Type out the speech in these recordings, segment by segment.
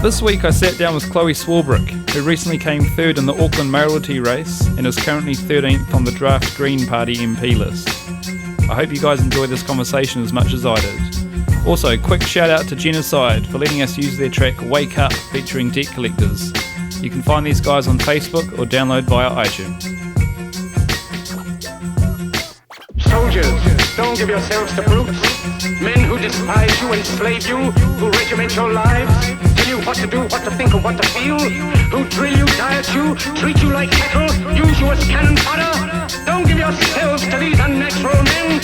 This week I sat down with Chloe Swarbrick, who recently came third in the Auckland mayoralty race and is currently 13th on the draft Green Party MP list. I hope you guys enjoyed this conversation as much as I did. Also, quick shout out to Genocide for letting us use their track Wake Up featuring Debt Collectors. You can find these guys on Facebook or download via iTunes. Soldiers, don't give yourselves to brutes. Men who despise you, enslave you, who regiment your lives, tell you what to do, what to think, and what to feel, who drill you, diet you, treat you like cattle, use you as cannon fodder. Don't give yourselves to these unnatural men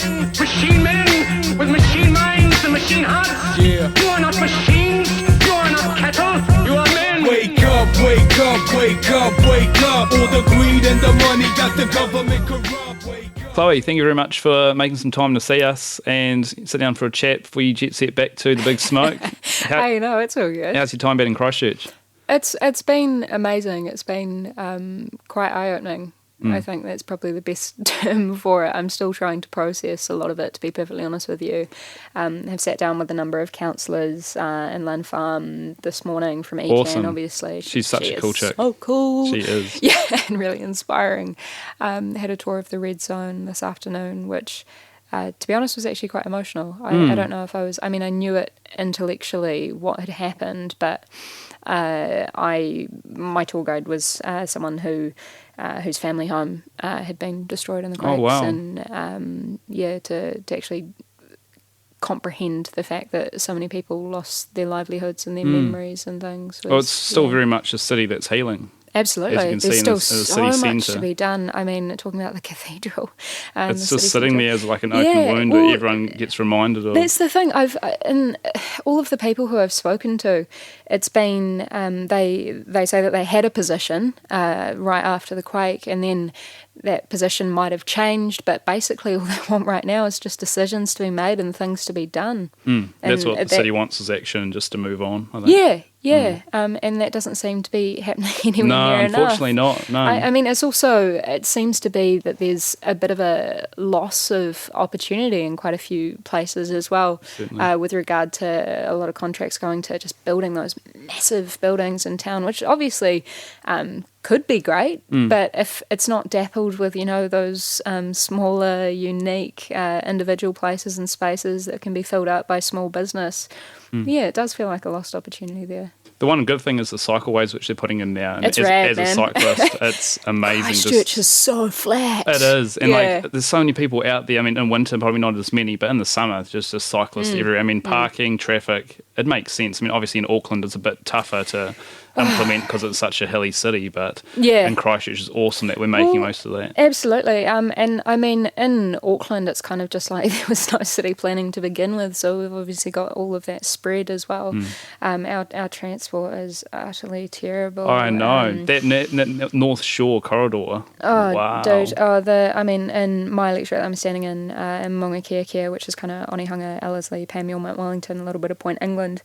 with machine minds and machine hearts. Yeah. You are not machines, you are not cattle, you are men. Wake up, wake up, wake up, wake up. All the greed and the money got the government corrupt. Wake up. Chloe, thank you very much for making some time to see us and sit down for a chat before you jet set back to the big smoke. Hey, no, it's all good. How's your time been in Christchurch? It's been amazing. It's been quite eye-opening. I think that's probably the best term for it. I'm still trying to process a lot of it, to be perfectly honest with you. Have sat down with a number of councillors in Land Farm this morning from ECAN, awesome. Obviously. She's such a cool chick. So cool. She is. Yeah, and really inspiring. Had a tour of the Red Zone this afternoon, which, to be honest, was actually quite emotional. I don't know if I knew it intellectually what had happened, but my tour guide was someone whose family home had been destroyed in the quakes. Oh, wow. And to actually comprehend the fact that so many people lost their livelihoods and their memories and things. Well, it's still very much a city that's healing. Absolutely. As you can There's see still in the so city much centre. to be done. I mean, talking about the cathedral. It's just sitting there as like an open wound that everyone gets reminded of. That's the thing. In all of the people who I've spoken to, it's been, they say that they had a position right after the quake, and then that position might have changed, but basically all they want right now is just decisions to be made and things to be done. That's what the city wants, is action, just to move on, I think. Yeah. And that doesn't seem to be happening anywhere near enough. No, unfortunately not, no. I mean, it seems to be that there's a bit of a loss of opportunity in quite a few places as well, with regard to a lot of contracts going to just building those massive buildings in town, which obviously could be great, but if it's not dappled with, those smaller, unique individual places and spaces that can be filled up by small business, it does feel like a lost opportunity there. The one good thing is the cycleways which they're putting in now. And it's rad, as a cyclist, it's amazing. Christchurch is so flat. It is. And there's so many people out there. I mean, in winter, probably not as many, but in the summer, it's just cyclists everywhere. I mean, parking, traffic, it makes sense. I mean, obviously in Auckland, it's a bit tougher to implement because it's such a hilly city, but in Christchurch, it's awesome that we're making most of that. Absolutely. And I mean, in Auckland, it's kind of just like there was no city planning to begin with, so we've obviously got all of that spread as well. Our transport is utterly terrible. I know. That North Shore corridor. Oh, wow. Dude. In my electorate I'm standing in Maungakea, which is kind of Onehunga, Ellerslie, Panmure, Mount Wellington, a little bit of Point England.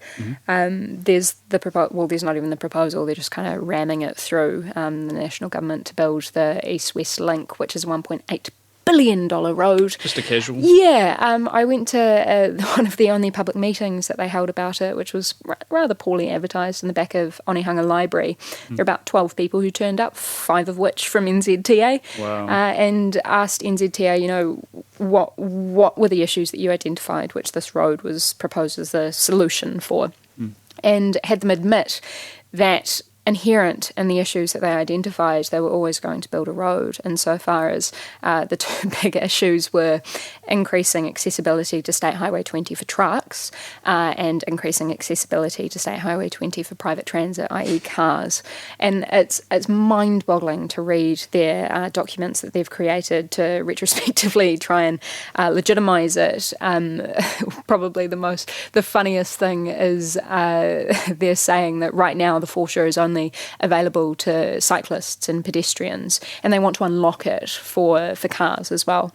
There's there's not even the proposal, they're just kind of ramming it through the national government to build the East-West link, which is a $1.8 billion road. Just a casual. Yeah, I went to one of the only public meetings that they held about it, which was rather poorly advertised in the back of Onehunga Library. There were about 12 people who turned up, 5 of which from NZTA, and asked NZTA, what were the issues that you identified, which this road was proposed as a solution for, and had them admit that inherent in the issues that they identified, they were always going to build a road, insofar as the two big issues were increasing accessibility to State Highway 20 for trucks and increasing accessibility to State Highway 20 for private transit, i.e. cars. And it's mind-boggling to read their documents that they've created to retrospectively try and legitimise it. Probably the funniest thing is they're saying that right now the foreshore is only available to cyclists and pedestrians, and they want to unlock it for cars as well.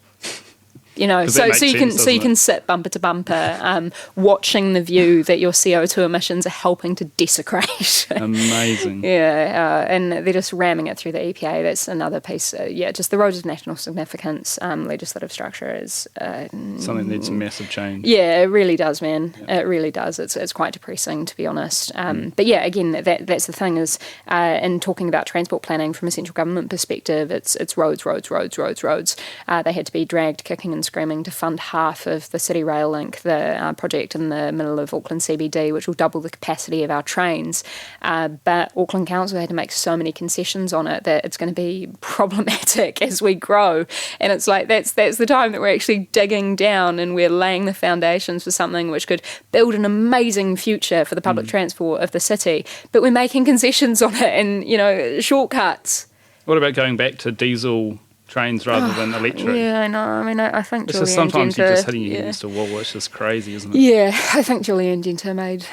you know, 'Cause that makes you sense, doesn't can it? sit bumper to bumper, watching the view that your CO2 emissions are helping to desecrate. Amazing. Yeah, and they're just ramming it through the EPA. That's another piece. Just the roads of national significance legislative structure is Something that needs massive change. yeah, it really does, man. It really does. It's quite depressing, to be honest. But yeah, again, that's the thing is, in talking about transport planning from a central government perspective, it's roads. They had to be dragged kicking and screaming to fund half of the City Rail Link, the project in the middle of Auckland CBD, which will double the capacity of our trains. But Auckland Council had to make so many concessions on it that it's going to be problematic as we grow. And it's like that's the time that we're actually digging down and we're laying the foundations for something which could build an amazing future for the public transport of the city. But we're making concessions on it and, you know, shortcuts. What about going back to diesel trains rather than electric? Yeah, I know. I mean, I think It's Julian just sometimes Genter, you're just hitting your head yeah. against a wall. It's just crazy, isn't it? Yeah, I think Julian Genter made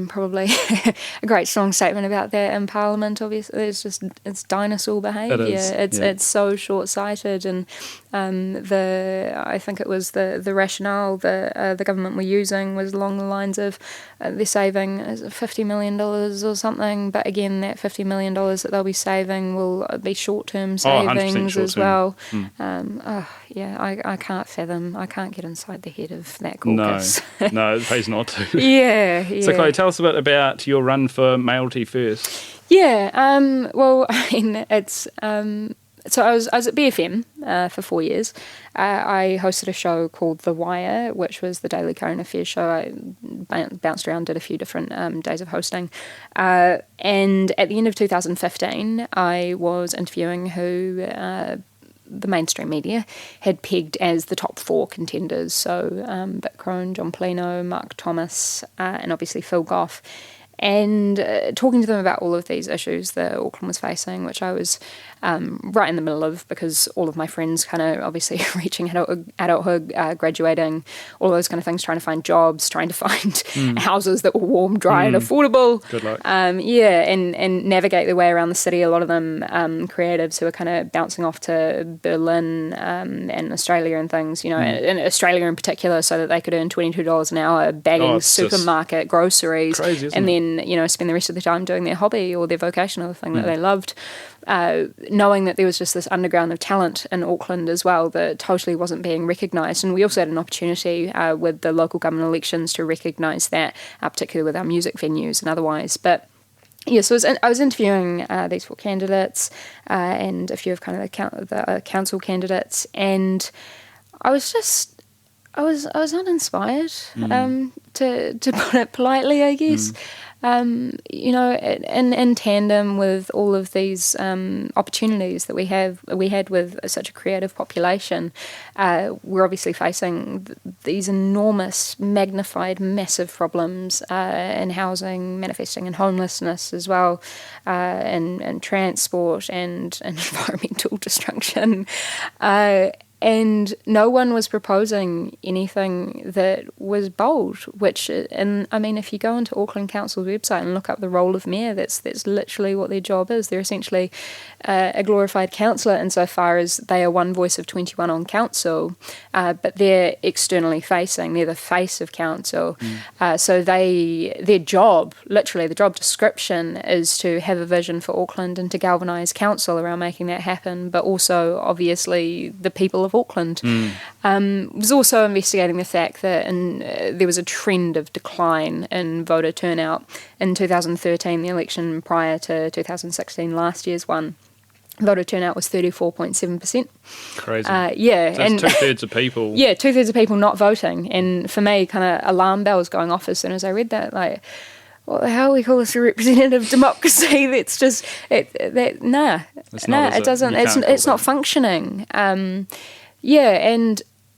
probably a great strong statement about that in Parliament. Obviously, it's dinosaur behaviour. It's so short-sighted, and I think it was the rationale that the government were using was along the lines of they're saving $50 million or something. But again, that $50 million that they'll be saving will be short-term 100% savings as short-term. well. I can't fathom. I can't get inside the head of that caucus. No, it pays not to. Yeah. So, Chloe, tell us a bit about your run for Mayoralty first. Yeah. Well, I mean, it's. So I was at BFM for 4 years. I hosted a show called The Wire, which was the daily current affairs show. I bounced around, did a few different days of hosting. And at the end of 2015, I was interviewing who the mainstream media had pegged as the top 4 contenders. So Vic Crone, John Polino, Mark Thomas, and obviously Phil Goff. And talking to them about all of these issues that Auckland was facing, which I was right in the middle of because all of my friends kind of obviously reaching adulthood, graduating, all those kind of things, trying to find jobs, trying to find houses that were warm, dry and affordable. Good luck. And navigate their way around the city. A lot of them creatives who are kind of bouncing off to Berlin and Australia and things, you know, in Australia in particular, so that they could earn $22 an hour bagging supermarket groceries. Crazy, isn't and it? then, you know, spend the rest of the time doing their hobby or their vocation or the thing that they loved. Knowing that there was just this underground of talent in Auckland as well that totally wasn't being recognised. And we also had an opportunity with the local government elections to recognise that, particularly with our music venues and otherwise. But yeah, so I was interviewing these 4 candidates and a few of kind of the council candidates, and I was uninspired, to put it politely, I guess. You know, in tandem with all of these opportunities that we had with such a creative population, we're obviously facing these enormous, magnified, massive problems in housing, manifesting in homelessness as well, and transport and environmental destruction. And no one was proposing anything that was bold, and I mean, if you go into Auckland Council's website and look up the role of mayor, that's literally what their job is. They're essentially a glorified councillor insofar as they are one voice of 21 on council, but they're externally facing. They're the face of council. So their job, literally the job description, is to have a vision for Auckland and to galvanise council around making that happen, but also, obviously, the people of Auckland. Was also investigating the fact that there was a trend of decline in voter turnout. In 2013, the election prior to 2016, last year's one, voter turnout was 34.7%. Crazy. So and 2/3 of people. Yeah, 2/3 of people not voting. And for me, kind of alarm bells going off as soon as I read that. Like, what the hell we call this a representative democracy? That's just it doesn't. It's not functioning. And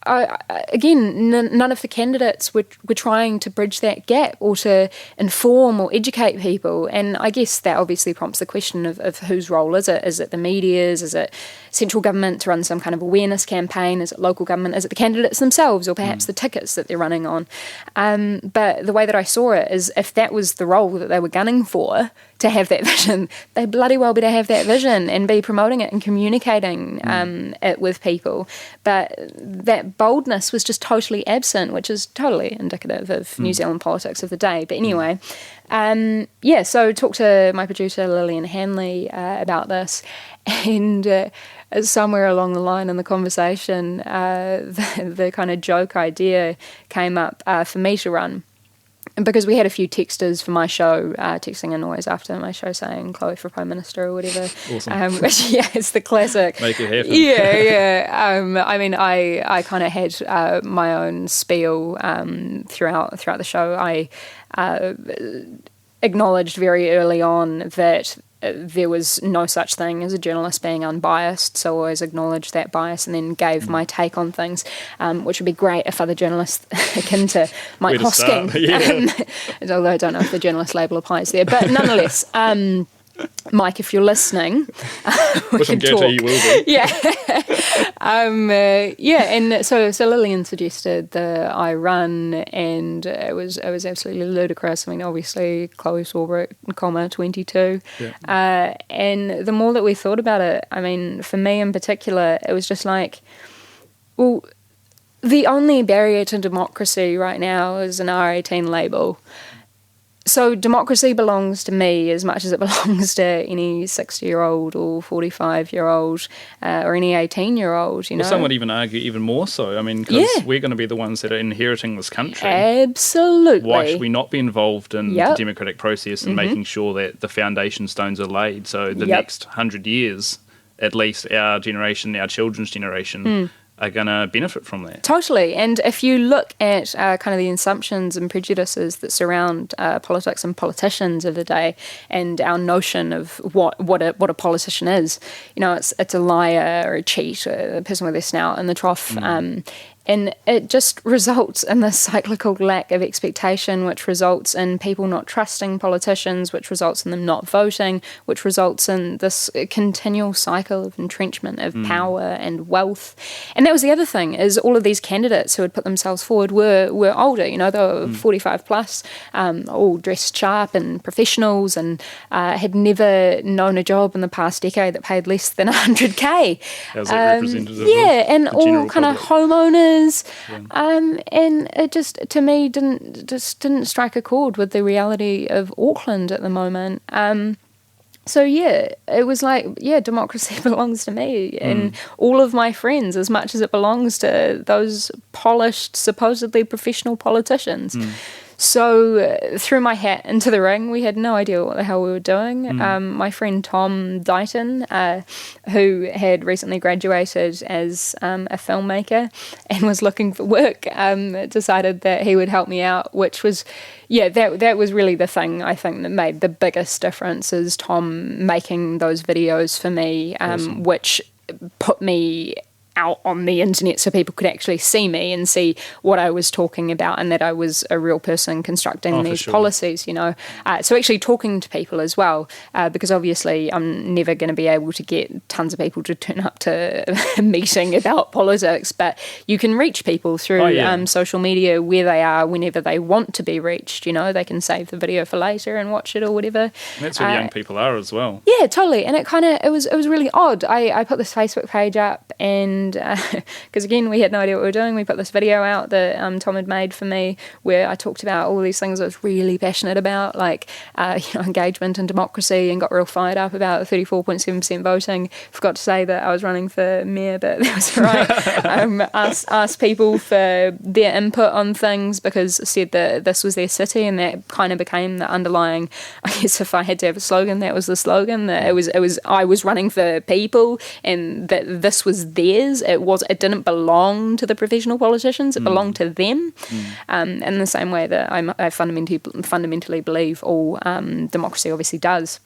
again, none of the candidates were trying to bridge that gap or to inform or educate people. And I guess that obviously prompts the question of whose role is it? Is it the media's? Is it central government to run some kind of awareness campaign? Is it local government? Is it the candidates themselves or perhaps the tickets that they're running on? But the way that I saw it is if that was the role that they were gunning for, to have that vision, they bloody well better have that vision and be promoting it and communicating it with people. But that that boldness was just totally absent, which is totally indicative of New Zealand politics of the day. But anyway, so talked to my producer Lillian Hanley about this, and somewhere along the line in the conversation, the kind of joke idea came up for me to run. Because we had a few texters for my show, texting in always after my show saying Chloe for Prime Minister or whatever. Awesome. Which, it's the classic. Make it happen. Yeah. I mean, I kind of had my own spiel throughout the show. I acknowledged very early on that there was no such thing as a journalist being unbiased, so I always acknowledged that bias and then gave my take on things, which would be great if other journalists akin to Mike Hosking, although I don't know if the journalist label applies there, but nonetheless, Mike, if you're listening, which I'm guarantee you will be. And so Lillian suggested that I run, and it was absolutely ludicrous. I mean, obviously, Chloe Swarbrick, 22. Yeah. And the more that we thought about it, I mean, for me in particular, it was just like, well, the only barrier to democracy right now is an R18 label. So democracy belongs to me as much as it belongs to any 60-year-old or 45-year-old or any 18-year-old, you know. Well, some would even argue even more so. I mean, because we're going to be the ones that are inheriting this country. Absolutely. Why should we not be involved in the democratic process and making sure that the foundation stones are laid so the next 100 years, at least our generation, our children's generation, are going to benefit from that. Totally. And if you look at kind of the assumptions and prejudices that surround politics and politicians of the day, and our notion of what a politician is, you know, it's a liar or a cheat, a person with their snout in the trough. And it just results in this cyclical lack of expectation, which results in people not trusting politicians, which results in them not voting, which results in this continual cycle of entrenchment of power and wealth. And that was the other thing, is all of these candidates who had put themselves forward were older, you know, they were 45 plus, all dressed sharp and professionals, and had never known a job in the past decade that paid less than 100k. How's that representative? And all kind of homeowners. Yeah. And it just, to me, didn't strike a chord with the reality of Auckland at the moment. So it was like, democracy belongs to me and all of my friends as much as it belongs to those polished, supposedly professional politicians. So threw my hat into the ring. We had no idea what the hell we were doing. My friend Tom Dighton, who had recently graduated as a filmmaker and was looking for work, decided that he would help me out, which was, that was really the thing I think that made the biggest difference, is Tom making those videos for me, awesome. Which put me out on the internet so people could actually see me and see what I was talking about, and that I was a real person constructing these policies, you know. So actually talking to people as well, because obviously I'm never going to be able to get tons of people to turn up to a meeting about politics, but you can reach people through social media where they are whenever they want to be reached, you know. They can save the video for later and watch it or whatever. And that's where young people are as well. Yeah, totally. And it was really odd. I put this Facebook page up, and because again we had no idea what we were doing. We put this video out that Tom had made for me, where I talked about all these things I was really passionate about, like engagement and democracy, and got real fired up about 34.7% voting. Forgot to say that I was running for mayor, but that was all right. Asked people for their input on things, because it said that this was their city, and that kind of became the underlying, I guess if I had to have a slogan, that was the slogan, that it was I was running for people, and that this was theirs. It didn't belong to the professional politicians. It belonged to them. In the same way that I fundamentally believe all democracy obviously does.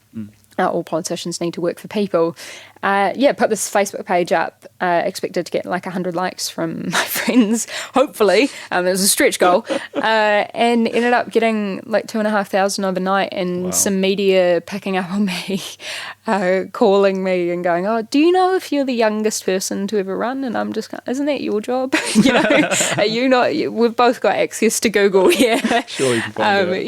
All politicians need to work for people. Put this Facebook page up, expected to get like 100 likes from my friends, hopefully. It was a stretch goal. And ended up getting like 2,500 overnight, and some media picking up on me, calling me and going, "Oh, do you know if you're the youngest person to ever run?" And I'm just going, "Isn't that your job? You know, are you not? We've both got access to Google." Sure, you can find it.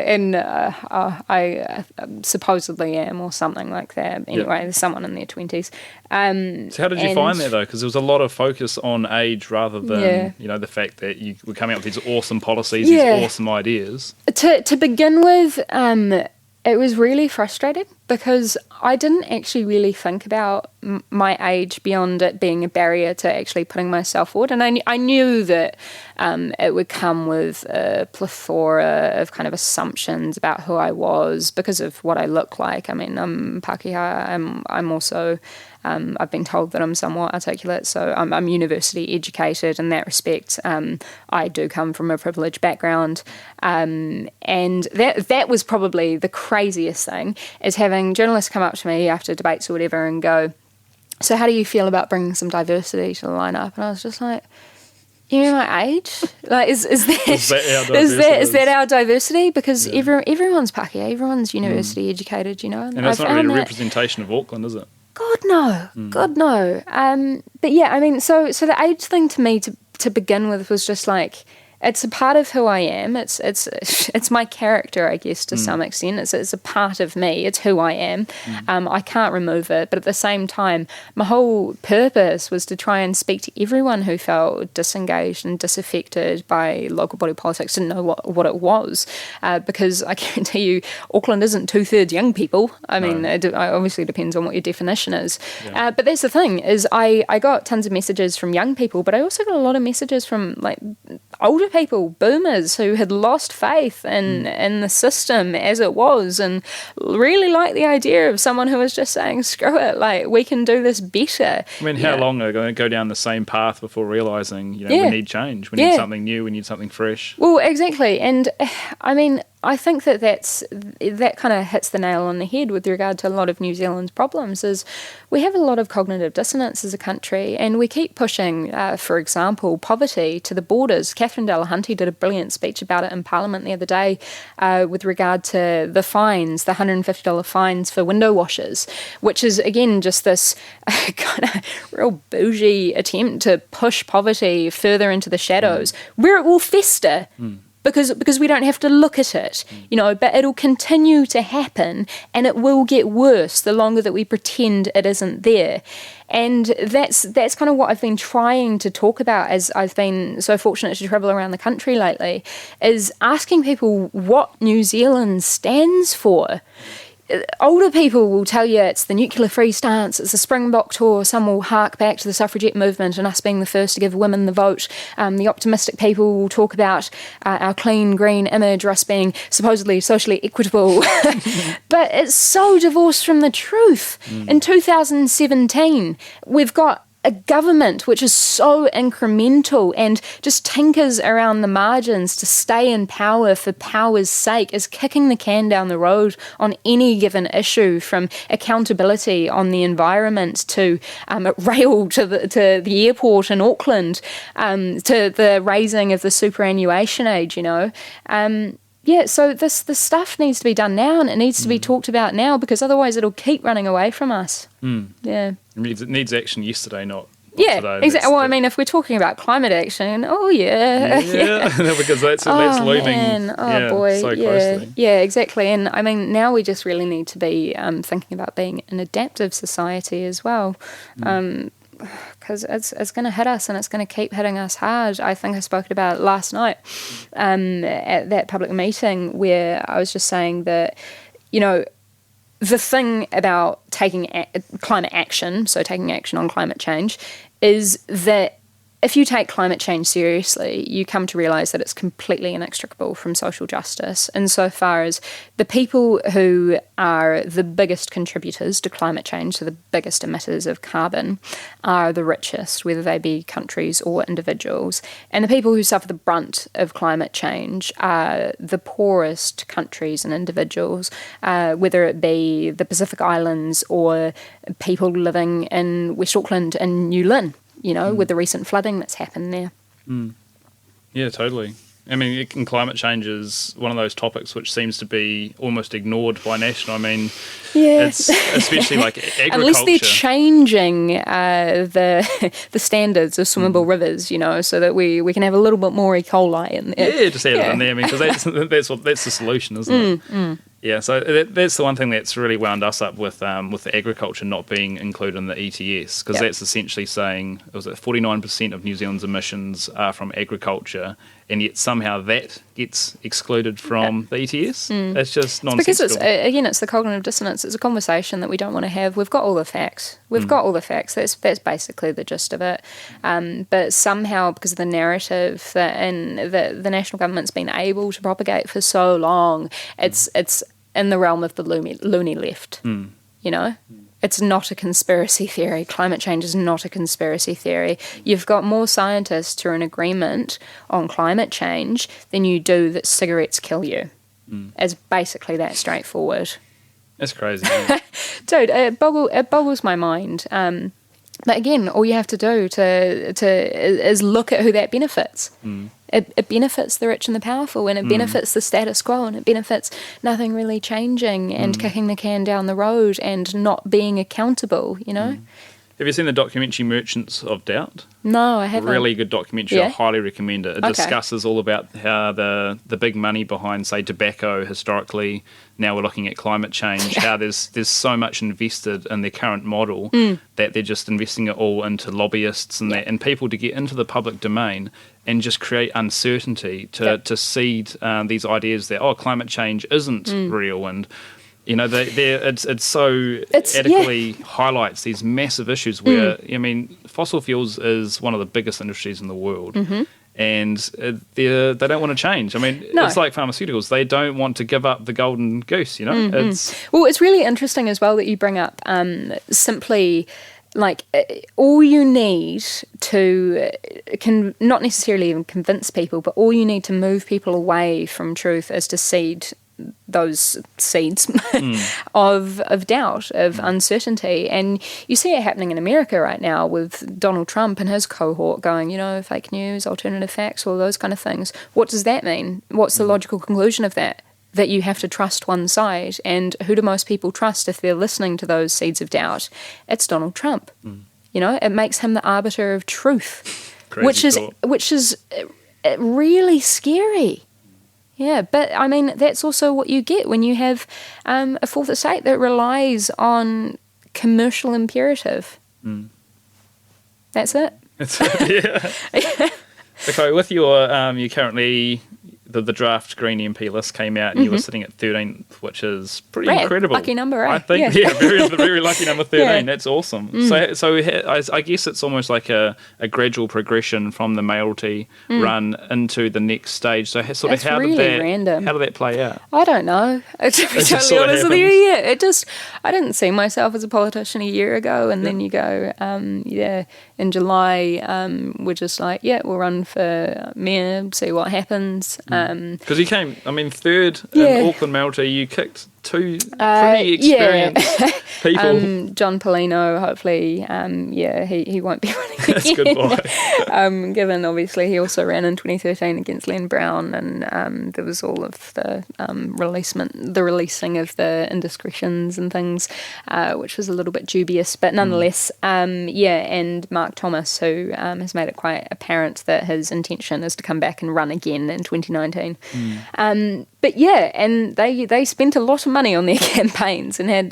And I supposedly am, or something like that. Anyway, there's someone in their 20s 20s. So how did you find that, though? Because there was a lot of focus on age rather than, the fact that you were coming up with these awesome policies, these awesome ideas. To begin with, it was really frustrating because I didn't actually really think about my age beyond it being a barrier to actually putting myself forward. And I knew that it would come with a plethora of kind of assumptions about who I was because of what I look like. I mean, I'm Pākehā. I'm also... I've been told that I'm somewhat articulate, so I'm university educated in that respect. I do come from a privileged background, and that was probably the craziest thing, is having journalists come up to me after debates or whatever and go, "So how do you feel about bringing some diversity to the lineup?" And I was just like, "You know my age? Like, is that our diversity? Because everyone's Pākehā, everyone's university educated, And that's not really a representation of Auckland, is it? God no. But yeah, I mean, so the age thing to me to begin with was just like, it's a part of who I am. It's my character, I guess, to some extent. It's a part of me. It's who I am. I can't remove it. But at the same time, my whole purpose was to try and speak to everyone who felt disengaged and disaffected by local body politics, didn't know what it was. Because I guarantee you, Auckland isn't 2/3 young people. I mean, it obviously depends on what your definition is. Yeah. But that's the thing, is I got tons of messages from young people, but I also got a lot of messages from like older people, boomers, who had lost faith in the system as it was and really liked the idea of someone who was just saying, screw it, like, we can do this better. I mean, how long are they going to go down the same path before realising, we need change, we need something new, we need something fresh? Well, exactly. And I mean, I think that kind of hits the nail on the head with regard to a lot of New Zealand's problems, is we have a lot of cognitive dissonance as a country, and we keep pushing, for example, poverty to the borders. Catherine Delahunty did a brilliant speech about it in Parliament the other day with regard to the fines, the $150 fines for window washers, which is, again, just this kind of real bougie attempt to push poverty further into the shadows, where it will fester. Because we don't have to look at it, but it'll continue to happen, and it will get worse the longer that we pretend it isn't there. And that's kind of what I've been trying to talk about as I've been so fortunate to travel around the country lately, is asking people what New Zealand stands for. Older people will tell you it's the nuclear-free stance, it's the Springbok tour. Some will hark back to the suffragette movement and us being the first to give women the vote. The optimistic people will talk about our clean, green image, or us being supposedly socially equitable. But it's so divorced from the truth. In 2017, we've got a government which is so incremental and just tinkers around the margins to stay in power for power's sake, is kicking the can down the road on any given issue, from accountability on the environment to rail to the airport in Auckland, to the raising of the superannuation age, so this stuff needs to be done now, and it needs to be talked about now, because otherwise it'll keep running away from us. Yeah. It needs action yesterday, not today. Exactly. Well, I mean, if we're talking about climate action, because that's looming. Man. Oh boy, so closely. Yeah, exactly. And I mean, now we just really need to be thinking about being an adaptive society as well. Because it's going to hit us, and it's going to keep hitting us hard. I think I spoke about it last night at that public meeting, where I was just saying that, the thing about taking climate action, so taking action on climate change, is that if you take climate change seriously, you come to realise that it's completely inextricable from social justice, insofar as the people who are the biggest contributors to climate change, so the biggest emitters of carbon, are the richest, whether they be countries or individuals. And the people who suffer the brunt of climate change are the poorest countries and individuals, whether it be the Pacific Islands or people living in West Auckland and New Lynn, with the recent flooding that's happened there. Yeah, totally. I mean, climate change is one of those topics which seems to be almost ignored by National. I mean, it's especially like agriculture. Unless they're changing the standards of swimmable rivers, so that we can have a little bit more E. coli in there. Yeah, just add it in there. I mean, because that's the solution, isn't it? Yeah, so that's the one thing that's really wound us up with the agriculture not being included in the ETS, because that's essentially saying, was it 49% of New Zealand's emissions are from agriculture, and yet somehow that gets excluded from the ETS. It's just nonsensical. Because it's the cognitive dissonance. It's a conversation that we don't want to have. We've got all the facts. That's basically the gist of it. But somehow, because of the narrative and the national government's been able to propagate for so long, it's in the realm of the loony left. You know? It's not a conspiracy theory. Climate change is not a conspiracy theory. You've got more scientists who are in agreement on climate change than you do that cigarettes kill you. It's basically that straightforward. That's crazy. Dude, it boggles my mind. But again, all you have to do is look at who that benefits. It benefits the rich and the powerful, and it benefits the status quo, and it benefits nothing really changing and kicking the can down the road and not being accountable, you know? Have you seen the documentary Merchants of Doubt? No, I haven't. Really good documentary. Yeah? I highly recommend it. It discusses all about how the big money behind, say, tobacco historically, now we're looking at climate change, how there's so much invested in their current model that they're just investing it all into lobbyists and that, and people to get into the public domain and just create uncertainty to seed these ideas that, climate change isn't real, and you know, it's so adequately highlights these massive issues where, I mean, fossil fuels is one of the biggest industries in the world. And they don't want to change. I mean, it's like pharmaceuticals. They don't want to give up the golden goose, you know? It's really interesting as well that you bring up simply, like, all you need to not necessarily even convince people, but all you need to move people away from truth is to seed those seeds of doubt, of uncertainty. And you see it happening in America right now with Donald Trump and his cohort going, you know, fake news, alternative facts, all those kind of things. What does that mean? What's the logical conclusion of that? That you have to trust one side. And who do most people trust if they're listening to those seeds of doubt? It's Donald Trump. You know, it makes him the arbiter of truth, which is really scary. Yeah, but I mean, that's also what you get when you have a fourth estate that relies on commercial imperative. That's it. Yeah. Okay, with your, you currently, the draft Green MP list came out and you were sitting at 13th, which is pretty incredible. Lucky number, right? I think, very lucky number 13. That's awesome. So I guess it's almost like a gradual progression from the mayoralty run into the next stage. So how did that play out? I don't know. To be totally honest with you, I didn't see myself as a politician a year ago, and then you go, in July, we're just like, we'll run for mayor, see what happens. Because you came, I mean, third in Auckland mayoralty, you kicked two pretty experienced people. John Polino, hopefully, he won't be running again. That's a good boy. Given, obviously, he also ran in 2013 against Len Brown, and there was all of the releasing of the indiscretions and things, which was a little bit dubious, but nonetheless, and Mark Thomas, who has made it quite apparent that his intention is to come back and run again in 2019. But and they spent a lot of money on their campaigns and had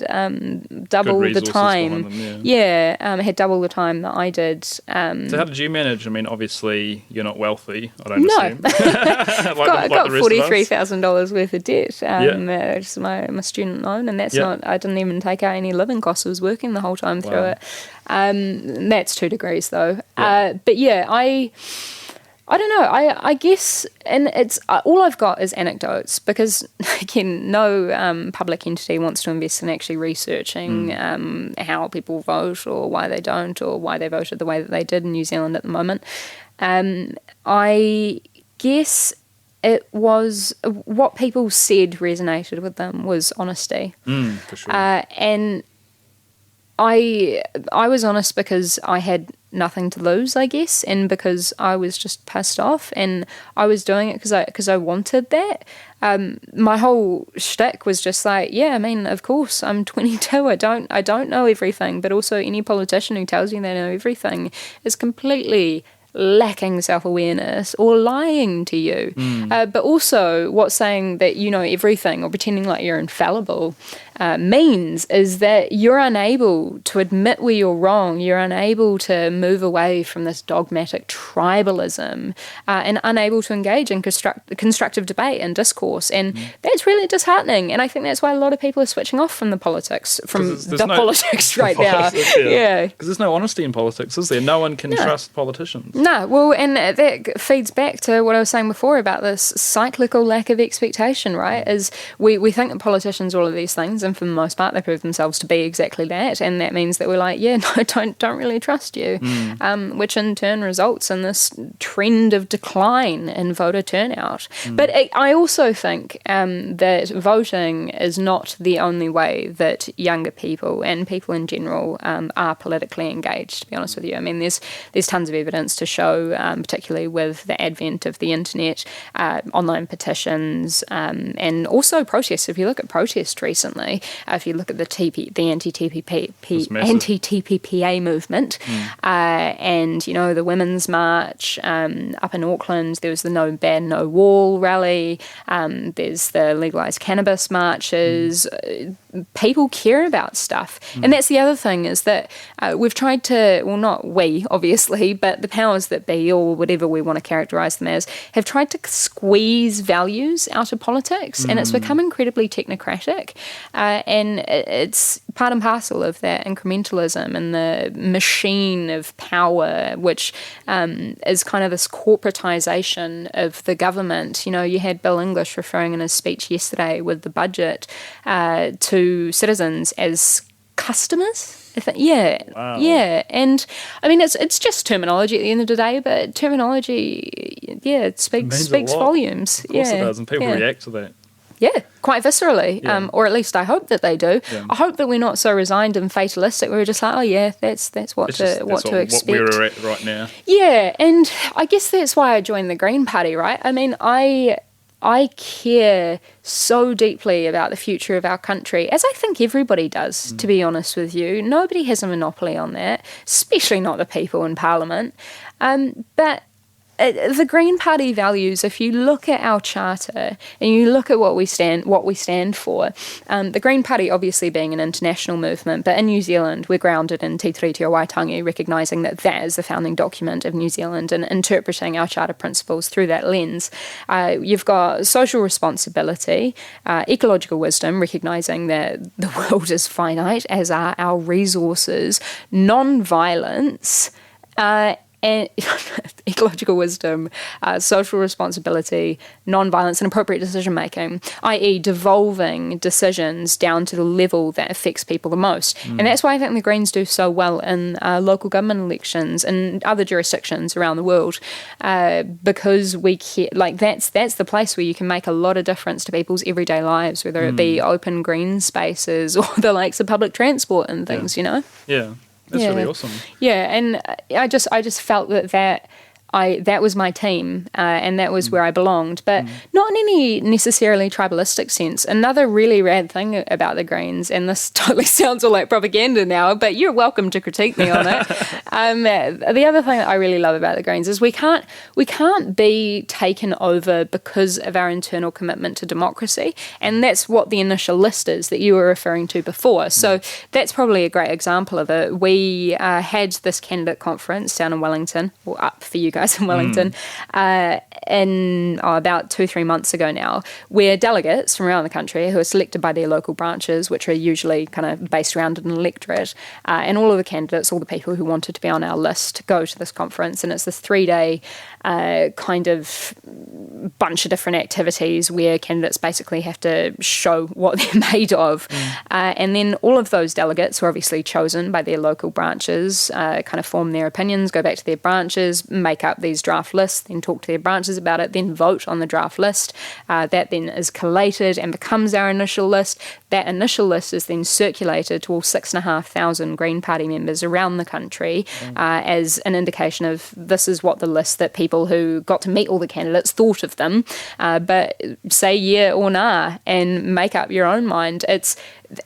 double the time. Had double the time that I did. So how did you manage? I mean, obviously you're not wealthy, I don't assume. I got $43,000 worth of debt, just my student loan, and that's not. I didn't even take out any living costs. I was working the whole time through it. That's 2 degrees though. I don't know. I guess, and it's all I've got is anecdotes because, again, no public entity wants to invest in actually researching how people vote or why they don't or why they voted the way that they did in New Zealand at the moment. I guess it was what people said resonated with them was honesty. For sure. And I was honest because I had nothing to lose, I guess, and because I was just pissed off, and I was doing it because I wanted that. My whole shtick was just like, I mean, of course, I'm 22. I don't know everything, but also any politician who tells you they know everything is completely lacking self-awareness or lying to you. But also what's saying that you know everything or pretending like you're infallible means is that you're unable to admit where you're wrong, you're unable to move away from this dogmatic tribalism and unable to engage in constructive debate and discourse. And that's really disheartening. And I think that's why a lot of people are switching off from the politics, politics right now. Yeah. Because there's no honesty in politics, is there? No one can trust politicians. No, well, and that feeds back to what I was saying before about this cyclical lack of expectation, right? Is we think that politicians are all of these things, and for the most part, they prove themselves to be exactly that, and that means that we're like, yeah, no, don't really trust you, which in turn results in this trend of decline in voter turnout. But I also think that voting is not the only way that younger people and people in general are politically engaged, to be honest with you. I mean, there's tons of evidence to show, particularly with the advent of the internet, online petitions, and also protests. If you look at protests recently, if you look at the anti-TPPA movement, and you know the Women's March up in Auckland, there was the No Ban No Wall rally. There's the legalised cannabis marches. People care about stuff, and that's the other thing is that we've tried to, well, not we obviously, but the powers that be, or whatever we want to characterise them as, have tried to squeeze values out of politics, and it's become incredibly technocratic. And it's part and parcel of that incrementalism and the machine of power, which is kind of this corporatisation of the government. You know, you had Bill English referring in his speech yesterday with the budget to citizens as customers. Yeah, and I mean it's just terminology at the end of the day, but terminology, it speaks volumes. Of course it does, and people react to that. Yeah, quite viscerally, or at least I hope that they do. Yeah. I hope that we're not so resigned and fatalistic. We're just like, oh yeah, that's what to expect. What we're at right now. Yeah, and I guess that's why I joined the Green Party, right? I mean, I care so deeply about the future of our country, as I think everybody does, to be honest with you. Nobody has a monopoly on that, especially not the people in Parliament. But the Green Party values, if you look at our charter and you look at what we stand for, the Green Party obviously being an international movement, but in New Zealand we're grounded in Te Tiriti o Waitangi, recognising that is the founding document of New Zealand and interpreting our charter principles through that lens. You've got social responsibility, ecological wisdom, recognising that the world is finite, as are our resources, non-violence, and ecological wisdom, social responsibility, non-violence, and appropriate decision-making, i.e. devolving decisions down to the level that affects people the most. And that's why I think the Greens do so well in local government elections and other jurisdictions around the world, because we care, like that's the place where you can make a lot of difference to people's everyday lives, whether it be open green spaces or the likes of public transport and things, you know? Yeah. That's really awesome. Yeah, and I just felt that was my team, and that was where I belonged, but not in any necessarily tribalistic sense. Another really rad thing about the Greens, and this totally sounds all like propaganda now, but you're welcome to critique me on it. The other thing that I really love about the Greens is we can't be taken over because of our internal commitment to democracy, and that's what the initial list is that you were referring to before. So that's probably a great example of it. We had this candidate conference down in Wellington, or up for you guys in Wellington, about 2-3 months ago now, where delegates from around the country who are selected by their local branches, which are usually kind of based around an electorate, and all of the candidates, all the people who wanted to be on our list, go to this conference, and it's this 3-day kind of bunch of different activities where candidates basically have to show what they're made of, and then all of those delegates who are obviously chosen by their local branches kind of form their opinions, go back to their branches, make up these draft lists, then talk to their branches about it, then vote on the draft list. That then is collated and becomes our initial list. That initial list is then circulated to all 6,500 Green Party members around the country as an indication of this is what the list that people who got to meet all the candidates thought of them, but say yeah or nah and make up your own mind.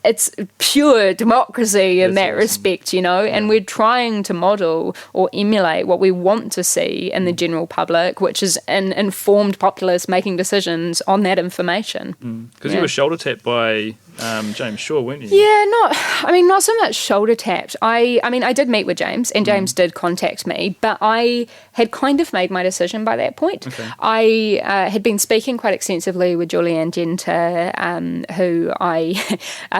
it's pure democracy in That's that awesome. respect, and we're trying to model or emulate what we want to see in the general public, which is an informed populace making decisions on that information. Because you were shoulder tapped by James Shaw, weren't you? Yeah, not so much shoulder tapped. I did meet with James, and James did contact me, but I had kind of made my decision by that point. Okay. I had been speaking quite extensively with Julianne Genter, who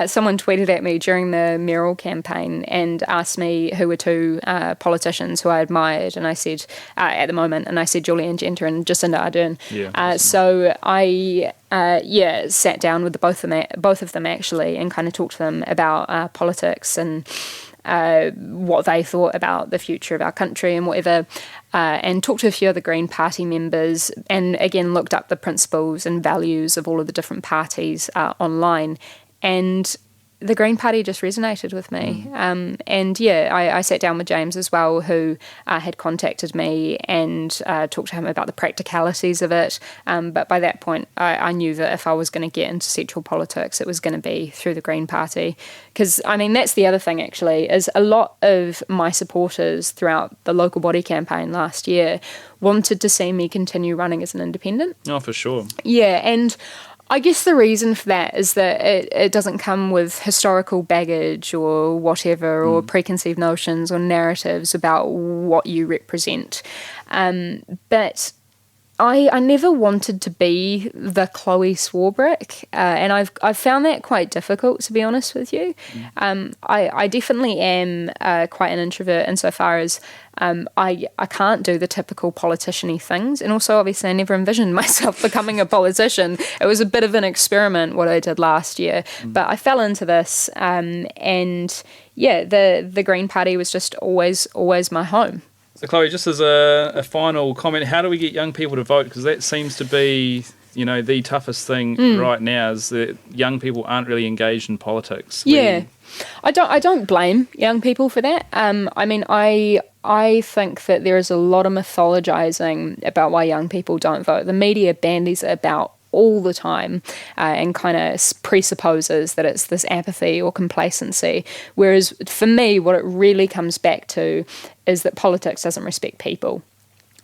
someone tweeted at me during the mayoral campaign and asked me who were two politicians who I admired, and I said, at the moment, and I said Julianne Genter and Jacinda Ardern. Yeah, awesome. So I sat down with both of them actually, and kind of talked to them about politics and what they thought about the future of our country and whatever, and talked to a few other Green Party members, and again looked up the principles and values of all of the different parties online, and the Green Party just resonated with me. I sat down with James as well, who had contacted me, and talked to him about the practicalities of it. But by that point, I knew that if I was going to get into central politics, it was going to be through the Green Party. Because, that's the other thing, actually, is a lot of my supporters throughout the local body campaign last year wanted to see me continue running as an independent. Oh, for sure. Yeah, and I guess the reason for that is that it doesn't come with historical baggage or whatever, or preconceived notions or narratives about what you represent. But I never wanted to be the Chloe Swarbrick, and I've found that quite difficult, to be honest with you. I definitely am quite an introvert insofar as I can't do the typical politician-y things, and also obviously I never envisioned myself becoming a politician. It was a bit of an experiment what I did last year, but I fell into this, and the Green Party was just always my home. So, Chloe, just as a final comment, how do we get young people to vote? Because that seems to be, the toughest thing right now, is that young people aren't really engaged in politics. Yeah. I don't blame young people for that. I think that there is a lot of mythologizing about why young people don't vote. The media bandies it about all the time, and kind of presupposes that it's this apathy or complacency. Whereas for me, what it really comes back to is that politics doesn't respect people.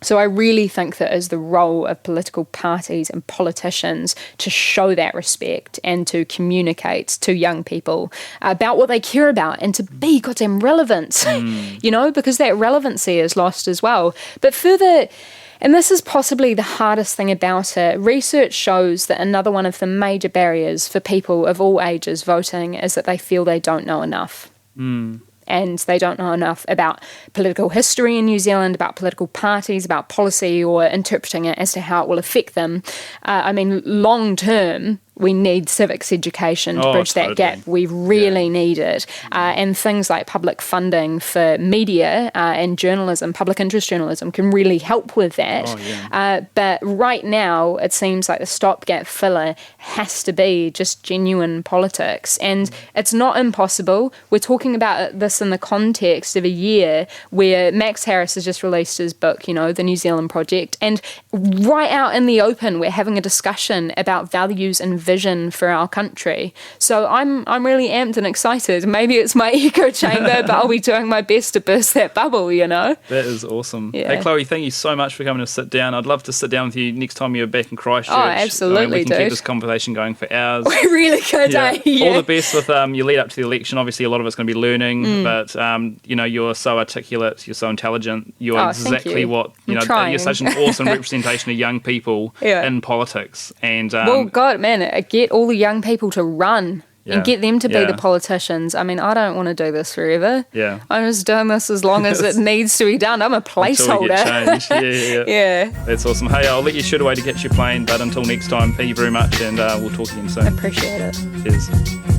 So I really think that is the role of political parties and politicians to show that respect and to communicate to young people about what they care about and to be goddamn relevant, because that relevancy is lost as well. But further, and this is possibly the hardest thing about it, research shows that another one of the major barriers for people of all ages voting is that they feel they don't know enough. And they don't know enough about political history in New Zealand, about political parties, about policy, or interpreting it as to how it will affect them. Long term, we need civics education to bridge that gap. We really need it. And things like public funding for media and journalism, public interest journalism, can really help with that. But right now, it seems like the stopgap filler has to be just genuine politics. And it's not impossible. We're talking about this in the context of a year where Max Harris has just released his book, The New Zealand Project. And right out in the open, we're having a discussion about values and vision for our country. So I'm really amped and excited. Maybe it's my echo chamber, but I'll be doing my best to burst that bubble, That is awesome. Yeah. Hey, Chloe, thank you so much for coming to sit down. I'd love to sit down with you next time you're back in Christchurch. Oh, absolutely, we can dude. keep this conversation going for hours. We really could, Yeah. All the best with your lead up to the election. Obviously, a lot of it's going to be learning, but you're so articulate, you're so intelligent, you're exactly what you're such an awesome representation of young people in politics. And well, God, man, get all the young people to run. And get them to be the politicians. I don't want to do this forever. Yeah. I'm just doing this as long as it needs to be done. I'm a placeholder. Until we get changed. Yeah. That's awesome. Hey, I'll let you shoot away to catch your plane, but until next time, thank you very much, and we'll talk again soon. Appreciate it. Cheers.